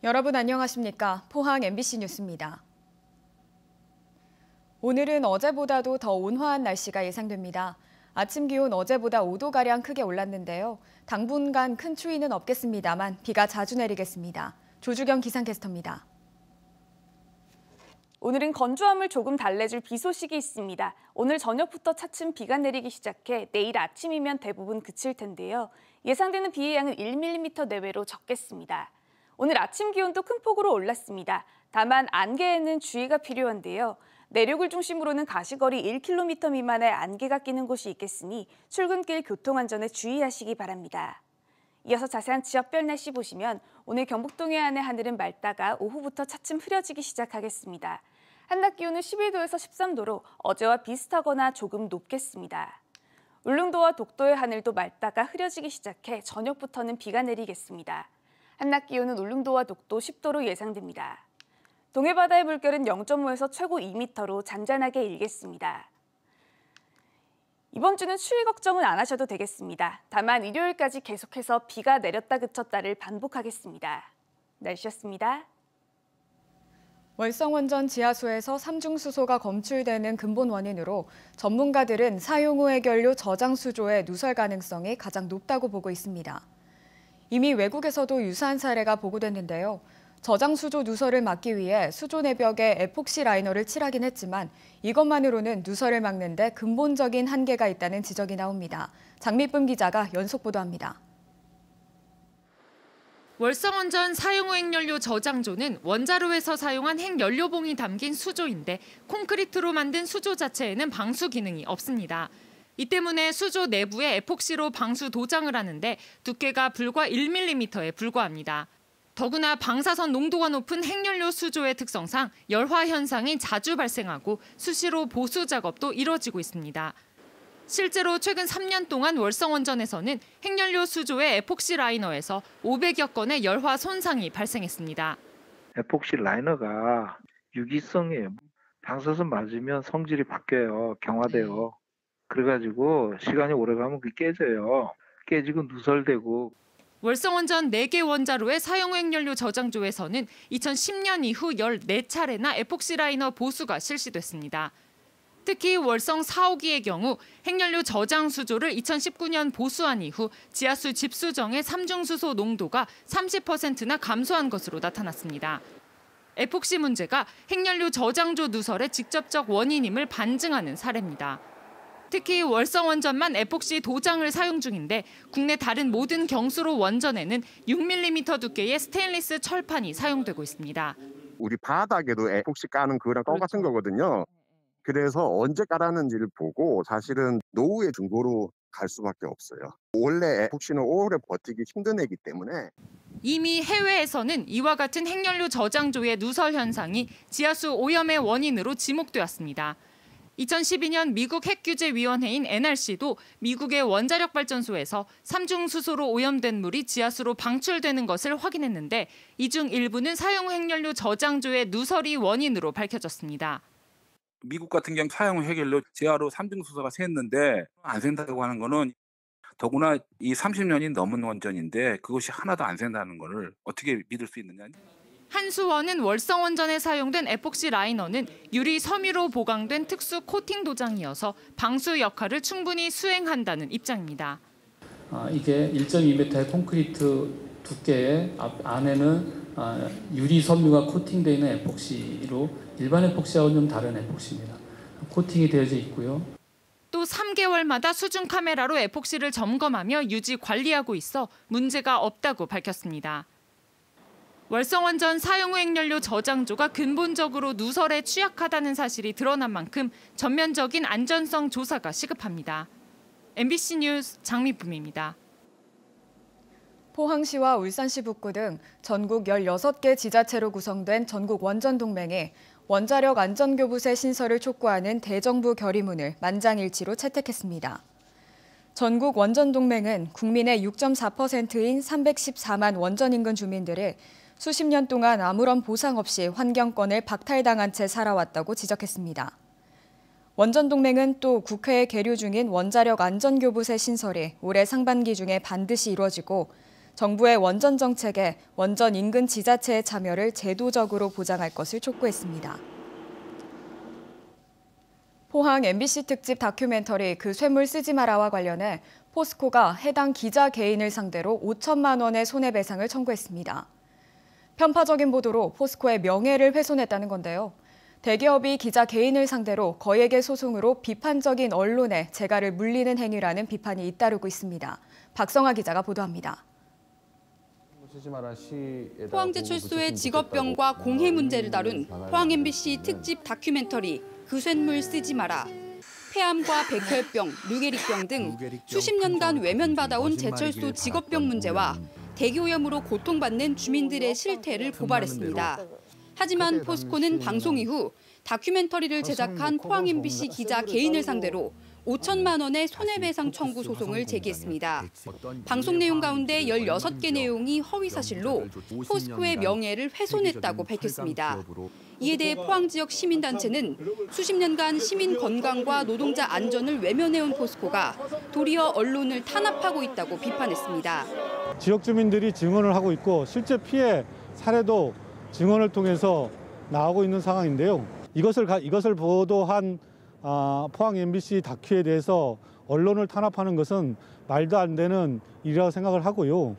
여러분 안녕하십니까? 포항 MBC 뉴스입니다. 오늘은 어제보다도 더 온화한 날씨가 예상됩니다. 아침 기온 어제보다 5도가량 크게 올랐는데요. 당분간 큰 추위는 없겠습니다만 비가 자주 내리겠습니다. 조주경 기상캐스터입니다. 오늘은 건조함을 조금 달래줄 비 소식이 있습니다. 오늘 저녁부터 차츰 비가 내리기 시작해 내일 아침이면 대부분 그칠 텐데요. 예상되는 비의 양은 1mm 내외로 적겠습니다. 오늘 아침 기온도 큰 폭으로 올랐습니다. 다만 안개에는 주의가 필요한데요. 내륙을 중심으로는 가시거리 1km 미만의 안개가 끼는 곳이 있겠으니 출근길 교통안전에 주의하시기 바랍니다. 이어서 자세한 지역별 날씨 보시면 오늘 경북 동해안의 하늘은 맑다가 오후부터 차츰 흐려지기 시작하겠습니다. 한낮 기온은 11도에서 13도로 어제와 비슷하거나 조금 높겠습니다. 울릉도와 독도의 하늘도 맑다가 흐려지기 시작해 저녁부터는 비가 내리겠습니다. 한낮 기온은 울릉도와 독도 10도로 예상됩니다. 동해바다의 물결은 0.5에서 최고 2m로 잔잔하게 일겠습니다. 이번 주는 추위 걱정은 안 하셔도 되겠습니다. 다만 일요일까지 계속해서 비가 내렸다 그쳤다를 반복하겠습니다. 날씨였습니다. 월성원전 지하수에서 삼중수소가 검출되는 근본 원인으로 전문가들은 사용 후 해결료 저장수조의 누설 가능성이 가장 높다고 보고 있습니다. 이미 외국에서도 유사한 사례가 보고됐는데요. 저장수조 누설을 막기 위해 수조 내벽에 에폭시 라이너를 칠하긴 했지만 이것만으로는 누설을 막는 데 근본적인 한계가 있다는 지적이 나옵니다. 장미쁨 기자가 연속 보도합니다. 월성원전 사용 후 핵연료 저장조는 원자로에서 사용한 핵연료봉이 담긴 수조인데 콘크리트로 만든 수조 자체에는 방수 기능이 없습니다. 이 때문에 수조 내부에 에폭시로 방수 도장을 하는데 두께가 불과 1mm에 불과합니다. 더구나 방사선 농도가 높은 핵연료 수조의 특성상 열화 현상이 자주 발생하고 수시로 보수 작업도 이뤄지고 있습니다. 실제로 최근 3년 동안 월성원전에서는 핵연료 수조의 에폭시 라이너에서 500여 건의 열화 손상이 발생했습니다. 에폭시 라이너가 유기성이에요. 방사선 맞으면 성질이 바뀌어요. 경화돼요. 그래가지고 시간이 오래가면 그게 깨져요. 깨지고 누설되고. 월성원전 4개 원자로의 사용 후 핵연료 저장조에서는 2010년 이후 14차례나 에폭시 라이너 보수가 실시됐습니다. 특히 월성 4, 5기의 경우 핵연료 저장 수조를 2019년 보수한 이후 지하수 집수정의 삼중수소 농도가 30%나 감소한 것으로 나타났습니다. 에폭시 문제가 핵연료 저장조 누설의 직접적 원인임을 반증하는 사례입니다. 특히 월성원전만 에폭시 도장을 사용 중인데 국내 다른 모든 경수로 원전에는 6mm 두께의 스테인리스 철판이 사용되고 있습니다. 우리 바닥에도 에폭시 까는 그거랑 똑같은 거거든요. 그래서 언제 깔았는지를 보고 사실은 노후의 중고로 갈 수밖에 없어요. 원래 에폭시는 오래 버티기 힘든 애기 때문에. 이미 해외에서는 이와 같은 핵연료 저장조의 누설 현상이 지하수 오염의 원인으로 지목되었습니다. 2012년 미국 핵규제위원회인 NRC도 미국의 원자력 발전소에서 삼중수소로 오염된 물이 지하수로 방출되는 것을 확인했는데 이 중 일부는 사용 후 핵연료 저장조의 누설이 원인으로 밝혀졌습니다. 미국 같은 경우 사용 후 핵연료 지하로 삼중수소가 샜는데 안 샌다고 하는 거는 더구나 이 30년이 넘은 원전인데 그것이 하나도 안 샌다는 거를 어떻게 믿을 수 있느냐. 한수원은 월성원전에 사용된 에폭시 라이너는 유리 섬유로 보강된 특수 코팅 도장이어서 방수 역할을 충분히 수행한다는 입장입니다. 이게 1.2m의 콘크리트 두께의 안에는 유리 섬유가 코팅되어 있는 에폭시로 일반 에폭시하고는 좀 다른 에폭시입니다. 코팅이 되어져 있고요. 또 3개월마다 수중 카메라로 에폭시를 점검하며 유지 관리하고 있어 문제가 없다고 밝혔습니다. 월성원전 사용 후 핵연료 저장조가 근본적으로 누설에 취약하다는 사실이 드러난 만큼 전면적인 안전성 조사가 시급합니다. MBC 뉴스 장미쁨입니다. 포항시와 울산시 북구 등 전국 16개 지자체로 구성된 전국원전동맹이 원자력 안전교부세 신설을 촉구하는 대정부 결의문을 만장일치로 채택했습니다. 전국원전동맹은 국민의 6.4%인 314만 원전 인근 주민들이 수십 년 동안 아무런 보상 없이 환경권을 박탈당한 채 살아왔다고 지적했습니다. 원전동맹은 또 국회에 계류 중인 원자력 안전교부세 신설이 올해 상반기 중에 반드시 이루어지고 정부의 원전 정책에 원전 인근 지자체의 참여를 제도적으로 보장할 것을 촉구했습니다. 포항 MBC 특집 다큐멘터리 그 쇠물 쓰지 마라와 관련해 포스코가 해당 기자 개인을 상대로 5천만 원의 손해배상을 청구했습니다. 편파적인 보도로 포스코의 명예를 훼손했다는 건데요. 대기업이 기자 개인을 상대로 거액의 소송으로 비판적인 언론에 재갈을 물리는 행위라는 비판이 잇따르고 있습니다. 박성아 기자가 보도합니다. 포항제철소의 직업병과 공해 문제를 다룬 포항 MBC 특집 다큐멘터리 그 쇳물 쓰지 마라. 폐암과 백혈병, 류게릭병 등 수십 년간 외면받아온 제철소 직업병 문제와 대기오염으로 고통받는 주민들의 실태를 고발했습니다. 하지만 포스코는 방송 이후 다큐멘터리를 제작한 포항 MBC 기자 개인을 상대로 5천만 원의 손해배상 청구 소송을 제기했습니다. 방송 내용 가운데 16개 내용이 허위 사실로 포스코의 명예를 훼손했다고 밝혔습니다. 이에 대해 포항 지역 시민단체는 수십 년간 시민 건강과 노동자 안전을 외면해온 포스코가 도리어 언론을 탄압하고 있다고 비판했습니다. 지역 주민들이 증언을 하고 있고 실제 피해 사례도 증언을 통해서 나오고 있는 상황인데요. 이것을 보도한 포항 MBC 다큐에 대해서 언론을 탄압하는 것은 말도 안 되는 일이라고 생각을 하고요.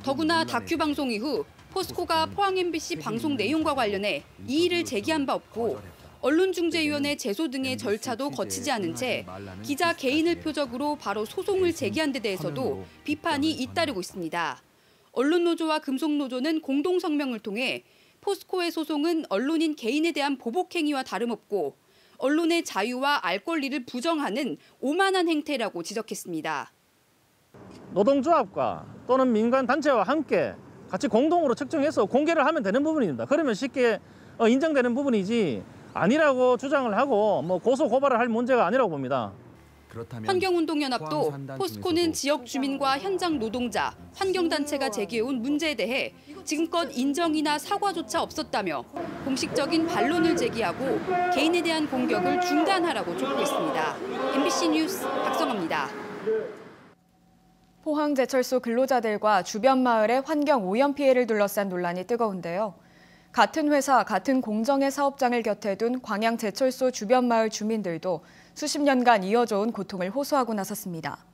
더구나 다큐 방송 이후 포스코가 포항 MBC 방송 내용과 관련해 이의를 제기한 바 없고 언론중재위원회 제소 등의 절차도 거치지 않은 채 기자 개인을 표적으로 바로 소송을 제기한 데 대해서도 비판이 잇따르고 있습니다. 언론노조와 금속노조는 공동성명을 통해 포스코의 소송은 언론인 개인에 대한 보복행위와 다름없고 언론의 자유와 알 권리를 부정하는 오만한 행태라고 지적했습니다. 노동조합과 또는 민간단체와 함께 같이 공동으로 측정해서 공개를 하면 되는 부분입니다. 그러면 쉽게 인정되는 부분이지 아니라고 주장을 하고 고소 고발을 할 문제가 아니라고 봅니다. 환경운동연합도 포스코는 지역 주민과 현장 노동자, 환경단체가 제기해온 문제에 대해 지금껏 인정이나 사과조차 없었다며 공식적인 반론을 제기하고 개인에 대한 공격을 중단하라고 촉구했습니다. MBC 뉴스 박성아입니다. 포항제철소 근로자들과 주변 마을의 환경 오염 피해를 둘러싼 논란이 뜨거운데요. 같은 회사, 같은 공정의 사업장을 곁에 둔 광양제철소 주변 마을 주민들도 수십 년간 이어져 온 고통을 호소하고 나섰습니다.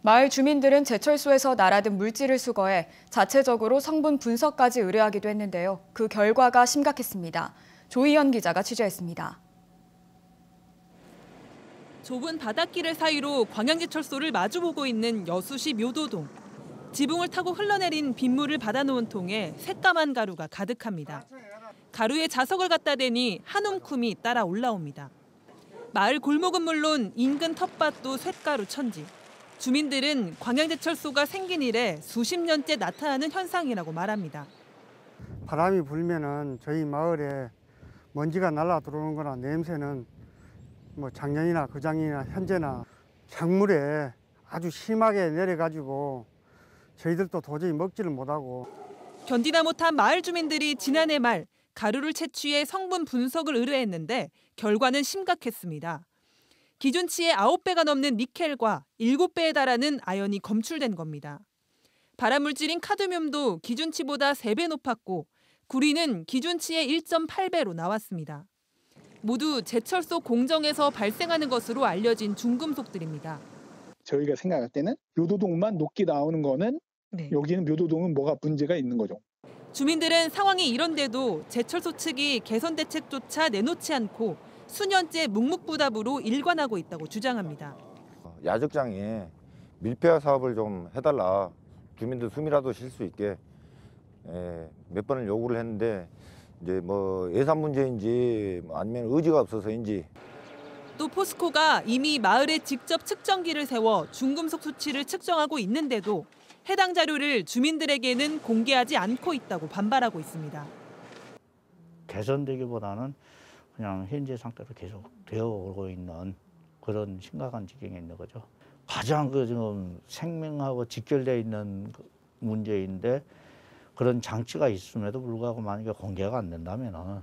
마을 주민들은 제철소에서 날아든 물질을 수거해 자체적으로 성분 분석까지 의뢰하기도 했는데요. 그 결과가 심각했습니다. 조희연 기자가 취재했습니다. 좁은 바닷길 사이로 광양제철소를 마주보고 있는 여수시 묘도동. 지붕을 타고 흘러내린 빗물을 받아놓은 통에 새까만 가루가 가득합니다. 가루에 자석을 갖다 대니 한 움큼이 따라 올라옵니다. 마을 골목은 물론 인근 텃밭도 쇳가루 천지. 주민들은 광양제철소가 생긴 이래 수십 년째 나타나는 현상이라고 말합니다. 바람이 불면은 저희 마을에 먼지가 날아 들어오는 거나 냄새는 작년이나 그작년이나 현재나 작물에 아주 심하게 내려가지고 저희들도 도저히 먹지를 못하고. 견디다 못한 마을 주민들이 지난해 말 가루를 채취해 성분 분석을 의뢰했는데 결과는 심각했습니다. 기준치의 9배가 넘는 니켈과 7배에 달하는 아연이 검출된 겁니다. 발암물질인 카드뮴도 기준치보다 3배 높았고 구리는 기준치의 1.8배로 나왔습니다. 모두 제철소 공정에서 발생하는 것으로 알려진 중금속들입니다. 저희가 생각할 때는 묘도동만 녹기 나오는 거는 여기는 묘도동은 뭐가 문제가 있는 거죠. 주민들은 상황이 이런데도 제철소 측이 개선 대책조차 내놓지 않고 수년째 묵묵부답으로 일관하고 있다고 주장합니다. 야적장에 밀폐화 사업을 좀 해달라. 주민들 숨이라도 쉴 수 있게 몇 번을 요구를 했는데 이제 예산 문제인지 아니면 의지가 없어서인지. 또 포스코가 이미 마을에 직접 측정기를 세워 중금속 수치를 측정하고 있는데도 해당 자료를 주민들에게는 공개하지 않고 있다고 반발하고 있습니다. 개선되기보다는 그냥 현재 상태로 계속 되어 오고 있는 그런 심각한 지경에 있는 거죠. 가장 지금 생명하고 직결되어 있는 문제인데 그런 장치가 있음에도 불구하고 만약에 공개가 안 된다면.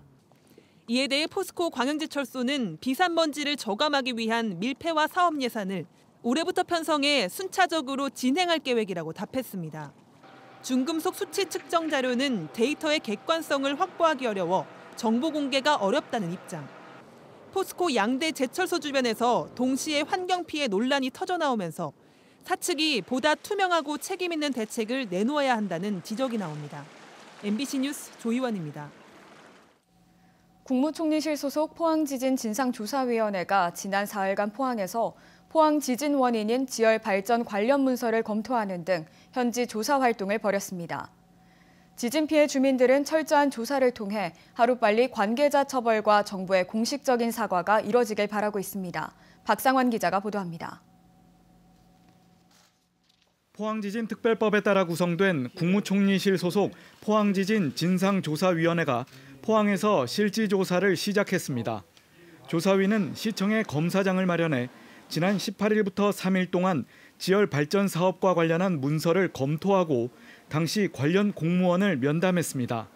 이에 대해 포스코 광양제철소는 비산먼지를 저감하기 위한 밀폐화 사업 예산을 올해부터 편성해 순차적으로 진행할 계획이라고 답했습니다. 중금속 수치 측정 자료는 데이터의 객관성을 확보하기 어려워 정보 공개가 어렵다는 입장. 포스코 양대 제철소 주변에서 동시에 환경 피해 논란이 터져 나오면서 사측이 보다 투명하고 책임 있는 대책을 내놓아야 한다는 지적이 나옵니다. MBC 뉴스 조희원입니다. 국무총리실 소속 포항지진진상조사위원회가 지난 4일간 포항에서 포항 지진 원인인 지열 발전 관련 문서를 검토하는 등 현지 조사 활동을 벌였습니다. 지진 피해 주민들은 철저한 조사를 통해 하루빨리 관계자 처벌과 정부의 공식적인 사과가 이뤄지길 바라고 있습니다. 박상환 기자가 보도합니다. 포항지진특별법에 따라 구성된 국무총리실 소속 포항지진 진상조사위원회가 포항에서 실지조사를 시작했습니다. 조사위는 시청에 검사장을 마련해 지난 18일부터 3일 동안 지열 발전 사업과 관련한 문서를 검토하고 당시 관련 공무원을 면담했습니다.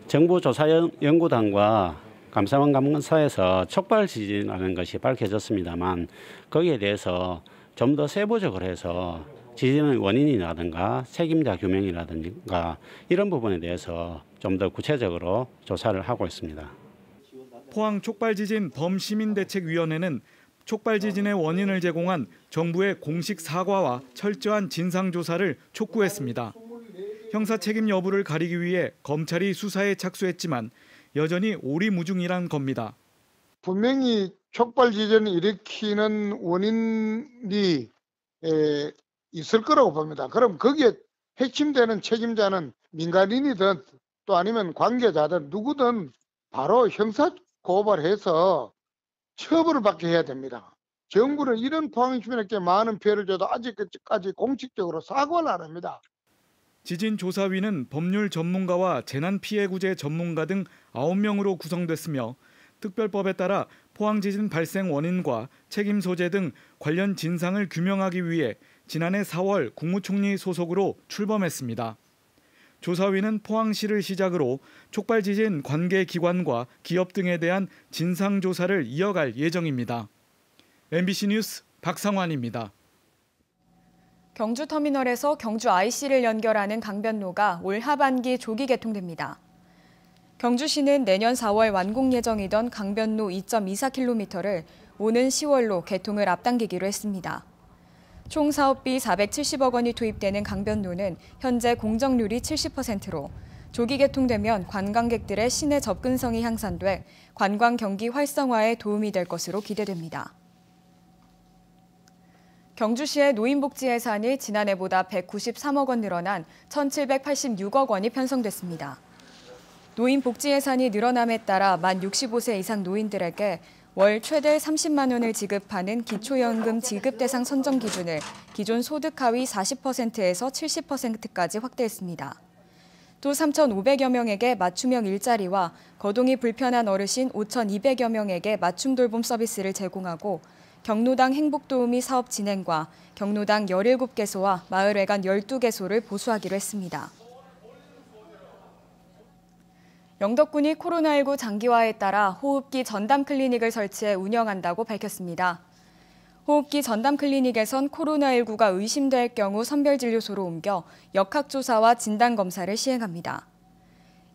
정부조사연구단과 감사원 감사에서 촉발 지진이라는 것이 밝혀졌습니다만 거기에 대해서 좀 더 세부적으로 해서 지진의 원인이라든가 책임자 규명이라든가 이런 부분에 대해서 좀 더 구체적으로 조사를 하고 있습니다. 포항 촉발지진 범시민대책위원회는 촉발지진의 원인을 제공한 정부의 공식 사과와 철저한 진상조사를 촉구했습니다. 형사 책임 여부를 가리기 위해 검찰이 수사에 착수했지만 여전히 오리무중이란 겁니다. 분명히 촉발지진을 일으키는 원인이 있을 거라고 봅니다. 그럼 거기에 핵심되는 책임자는 민간인이든 또 아니면 관계자든 누구든 바로 형사 고발해서 처벌을 받게 해야 됩니다. 정부는 이런 포항 주민에게 많은 피해를 줘도 아직까지 공식적으로 사과를 안 합니다. 지진조사위는 법률 전문가와 재난피해구제 전문가 등 9명으로 구성됐으며 특별법에 따라 포항지진 발생 원인과 책임 소재 등 관련 진상을 규명하기 위해 지난해 4월 국무총리 소속으로 출범했습니다. 조사위는 포항시를 시작으로 촉발지진 관계기관과 기업 등에 대한 진상조사를 이어갈 예정입니다. MBC 뉴스 박상환입니다. 경주터미널에서 경주 IC를 연결하는 강변로가 올 하반기 조기 개통됩니다. 경주시는 내년 4월 완공 예정이던 강변로 2.24km를 오는 10월로 개통을 앞당기기로 했습니다. 총 사업비 470억 원이 투입되는 강변로는 현재 공정률이 70%로 조기 개통되면 관광객들의 시내 접근성이 향상돼 관광 경기 활성화에 도움이 될 것으로 기대됩니다. 경주시의 노인복지 예산이 지난해보다 193억 원 늘어난 1,786억 원이 편성됐습니다. 노인복지 예산이 늘어남에 따라 만 65세 이상 노인들에게 월 최대 30만 원을 지급하는 기초연금 지급 대상 선정 기준을 기존 소득 하위 40%에서 70%까지 확대했습니다. 또 3,500여 명에게 맞춤형 일자리와 거동이 불편한 어르신 5,200여 명에게 맞춤 돌봄 서비스를 제공하고 경로당 행복도우미 사업 진행과 경로당 17개소와 마을회관 12개소를 보수하기로 했습니다. 영덕군이 코로나19 장기화에 따라 호흡기 전담 클리닉을 설치해 운영한다고 밝혔습니다. 호흡기 전담 클리닉에선 코로나19가 의심될 경우 선별진료소로 옮겨 역학조사와 진단검사를 시행합니다.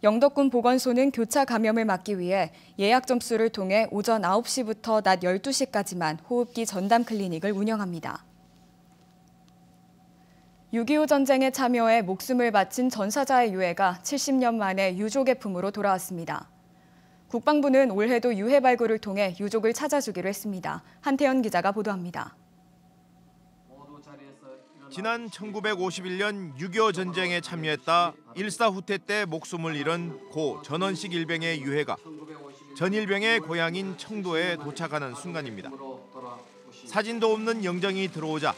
영덕군 보건소는 교차 감염을 막기 위해 예약 점수를 통해 오전 9시부터 낮 12시까지만 호흡기 전담 클리닉을 운영합니다. 6.25 전쟁에 참여해 목숨을 바친 전사자의 유해가 70년 만에 유족의 품으로 돌아왔습니다. 국방부는 올해도 유해 발굴을 통해 유족을 찾아주기로 했습니다. 한태현 기자가 보도합니다. 지난 1951년 6.25 전쟁에 참여했다 1.4 후퇴 때 목숨을 잃은 고 전원식 일병의 유해가 전일병의 고향인 청도에 도착하는 순간입니다. 사진도 없는 영정이 들어오자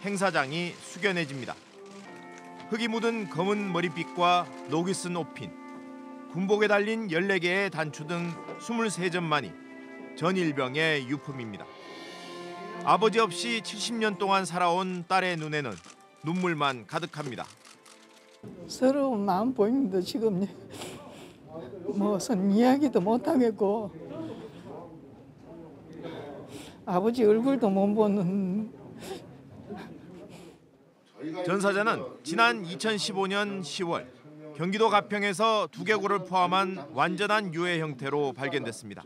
행사장이 숙연해집니다. 흙이 묻은 검은 머리빛과 녹이 쓴 옷핀, 군복에 달린 14개의 단추 등 23점만이 전일병의 유품입니다. 아버지 없이 70년 동안 살아온 딸의 눈에는 눈물만 가득합니다. 서러운 마음 보입니다. 지금 무슨 이야기도 못하겠고 아버지 얼굴도 못 보는 전사자는 지난 2015년 10월 경기도 가평에서 두개골을 포함한 완전한 유해 형태로 발견됐습니다.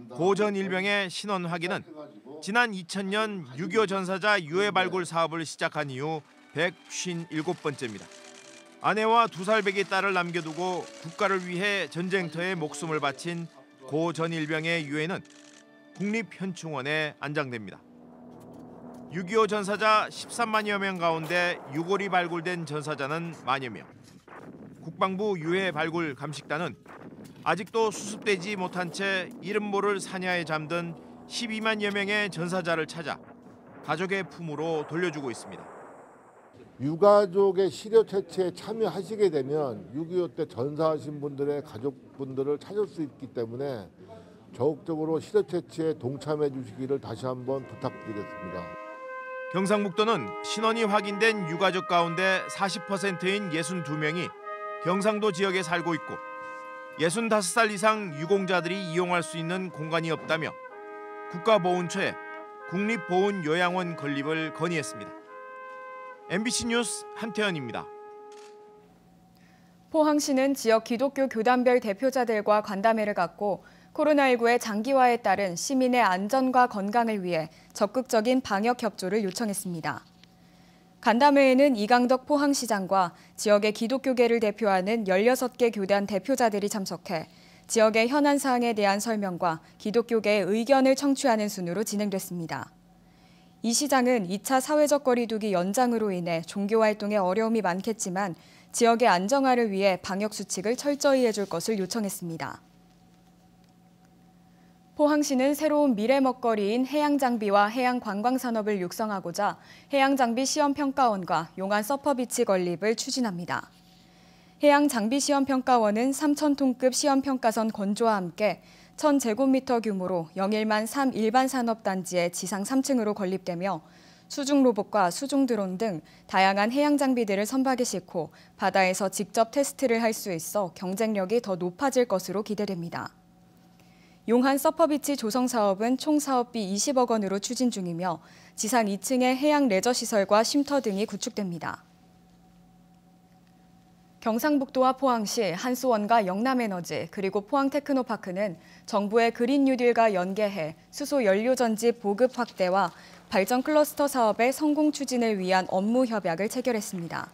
고 전 일병의 신원 확인은 지난 2000년 6.25 전사자 유해 발굴 사업을 시작한 이후 157번째입니다. 아내와 2살배기 딸을 남겨두고 국가를 위해 전쟁터에 목숨을 바친 고 전 일병의 유해는 국립현충원에 안장됩니다. 6.25 전사자 13만여 명 가운데 유골이 발굴된 전사자는 만여 명. 국방부 유해 발굴 감식단은 아직도 수습되지 못한 채 이름 모를 사냐에 잠든 12만여 명의 전사자를 찾아 가족의 품으로 돌려주고 있습니다. 유가족의 시료 채취에 참여하시게 되면 6.25 때 전사하신 분들의 가족분들을 찾을 수 있기 때문에 적극적으로 시료 채취에 동참해 주시기를 다시 한번 부탁드리겠습니다. 경상북도는 신원이 확인된 유가족 가운데 40%인 62명이 경상도 지역에 살고 있고 65살 이상 유공자들이 이용할 수 있는 공간이 없다며 국가보훈처에 국립보훈요양원 건립을 건의했습니다. MBC 뉴스 한태현입니다. 포항시는 지역 기독교 교단별 대표자들과 간담회를 갖고 코로나19의 장기화에 따른 시민의 안전과 건강을 위해 적극적인 방역 협조를 요청했습니다. 간담회에는 이강덕 포항시장과 지역의 기독교계를 대표하는 16개 교단 대표자들이 참석해 지역의 현안 사항에 대한 설명과 기독교계의 의견을 청취하는 순으로 진행됐습니다. 이 시장은 2차 사회적 거리 두기 연장으로 인해 종교활동에 어려움이 많겠지만 지역의 안정화를 위해 방역 수칙을 철저히 해줄 것을 요청했습니다. 포항시는 새로운 미래 먹거리인 해양장비와 해양관광산업을 육성하고자 해양장비 시험평가원과 용안 서퍼비치 건립을 추진합니다. 해양장비시험평가원은 3,000톤급 시험평가선 건조와 함께 1,000제곱미터 규모로 영일만 3 일반 산업단지의 지상 3층으로 건립되며 수중 로봇과 수중 드론 등 다양한 해양 장비들을 선박에 싣고 바다에서 직접 테스트를 할 수 있어 경쟁력이 더 높아질 것으로 기대됩니다. 용한 서퍼비치 조성 사업은 총 사업비 20억 원으로 추진 중이며 지상 2층에 해양 레저 시설과 쉼터 등이 구축됩니다. 경상북도와 포항시, 한수원과 영남에너지 그리고 포항테크노파크는 정부의 그린 뉴딜과 연계해 수소 연료전지 보급 확대와 발전 클러스터 사업의 성공 추진을 위한 업무 협약을 체결했습니다.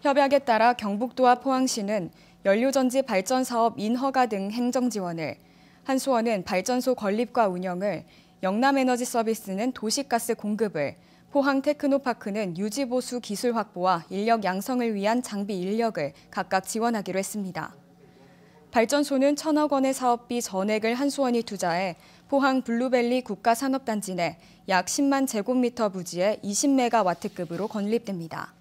협약에 따라 경북도와 포항시는 연료전지 발전 사업 인허가 등 행정 지원을, 한수원은 발전소 건립과 운영을, 영남에너지 서비스는 도시가스 공급을, 포항테크노파크는 유지보수 기술 확보와 인력 양성을 위한 장비 인력을 각각 지원하기로 했습니다. 발전소는 1,000억 원의 사업비 전액을 한수원이 투자해 포항 블루밸리 국가산업단지 내 약 10만 제곱미터 부지에 20메가와트급으로 건립됩니다.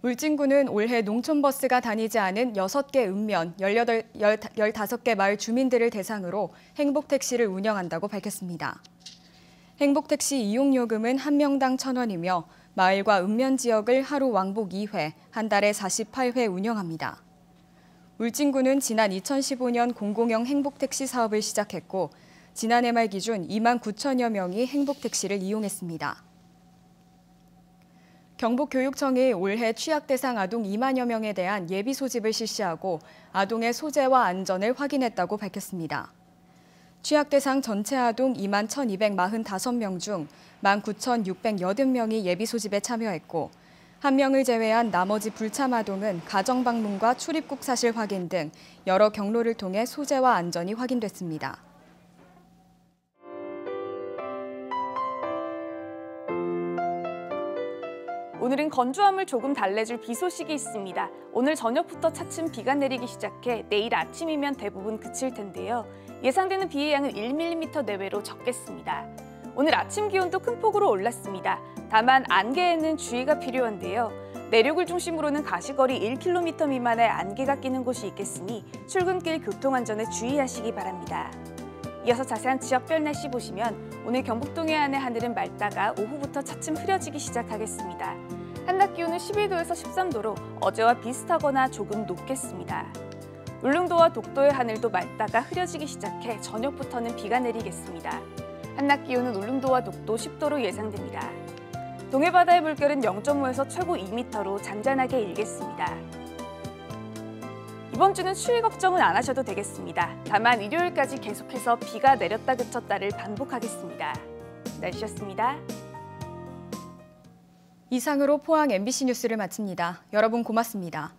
울진군은 올해 농촌버스가 다니지 않은 6개 읍면 15개 마을 주민들을 대상으로 행복택시를 운영한다고 밝혔습니다. 행복택시 이용요금은 한 명당 1,000원이며 마을과 읍면 지역을 하루 왕복 2회, 한 달에 48회 운영합니다. 울진군은 지난 2015년 공공형 행복택시 사업을 시작했고 지난해 말 기준 2만 9천여 명이 행복택시를 이용했습니다. 경북교육청이 올해 취약 대상 아동 2만여 명에 대한 예비 소집을 실시하고 아동의 소재와 안전을 확인했다고 밝혔습니다. 취약 대상 전체 아동 2만 1,245명 중 19,680명이 예비 소집에 참여했고 1명을 제외한 나머지 불참 아동은 가정 방문과 출입국 사실 확인 등 여러 경로를 통해 소재와 안전이 확인됐습니다. 오늘은 건조함을 조금 달래줄 비 소식이 있습니다. 오늘 저녁부터 차츰 비가 내리기 시작해 내일 아침이면 대부분 그칠 텐데요. 예상되는 비의 양은 1mm 내외로 적겠습니다. 오늘 아침 기온도 큰 폭으로 올랐습니다. 다만 안개에는 주의가 필요한데요. 내륙을 중심으로는 가시거리 1km 미만의 안개가 끼는 곳이 있겠으니 출근길 교통안전에 주의하시기 바랍니다. 이어서 자세한 지역별 날씨 보시면 오늘 경북 동해안의 하늘은 맑다가 오후부터 차츰 흐려지기 시작하겠습니다. 한낮 기온은 11도에서 13도로 어제와 비슷하거나 조금 높겠습니다. 울릉도와 독도의 하늘도 맑다가 흐려지기 시작해 저녁부터는 비가 내리겠습니다. 한낮 기온은 울릉도와 녹도 10도로 예상됩니다. 동해바다의 물결은 0.5에서 최고 2m로 잔잔하게 일겠습니다. 이번 주는 추위 걱정은 안 하셔도 되겠습니다. 다만 일요일까지 계속해서 비가 내렸다 그쳤다를 반복하겠습니다. 날씨였습니다. 이상으로 포항 MBC 뉴스를 마칩니다. 여러분 고맙습니다.